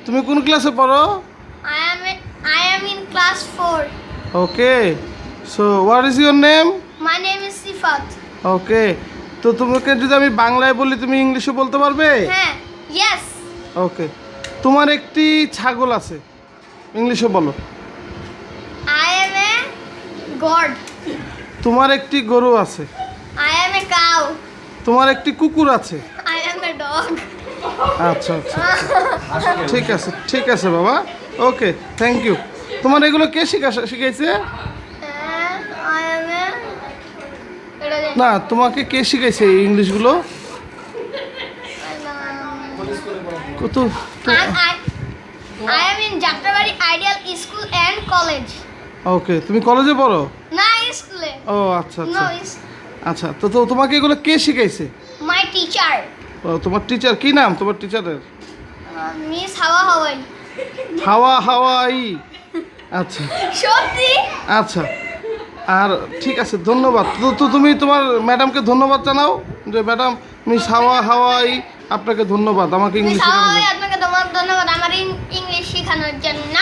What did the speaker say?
তুমি কোন ক্লাসে পড়ো? I am in class 4. Okay, so what is your name? My name is Sifat. ওকে, তো তোমাকে যদি আমি বাংলায় বলি তুমি ইংলিশে বলতে পারবে? হ্যাঁ, yes. ওকে, তোমার একটি ছাগল আছে, ইংলিশে বলো। I am a god. তোমার একটি গরু আছে। I am a cow. তোমার একটি কুকুর আছে। I am a dog. আচ্ছা আচ্ছা, ঠিক আছে বাবা, ওকে, থ্যাংক ইউ। তোমার এগুলো কে শিখাইছে? I am a না, তোমাকে কে শিখাইছে এই ইংলিশগুলো? কত I am in Jatrabari Ideal School and College. ওকে, তুমি কলেজে পড়ো? না, স্কুলে। ও আচ্ছা No, আচ্ছা it's আচ্ছা, তো তোমাকে এগুলো কে শিখাইছে? my teacher. ও, তোমার টিচার কি নাম তোমার টিচারের? Miss Hawa Hawai. হাওয়াই। আচ্ছা সত্যি? আচ্ছা, আর ঠিক আছে, ধন্যবাদ। তো তুমি তোমার ম্যাডামকে ধন্যবাদ জানাও যে ম্যাডাম মিস হাওয়াই আপনাকে ধন্যবাদ আমাকে মিস ইংলিশ হাওয়া শেখানোর হাওয়াই জন্য। আপনাকে ধন্যবাদ আমার ইংলিশ শেখানোর জন্য।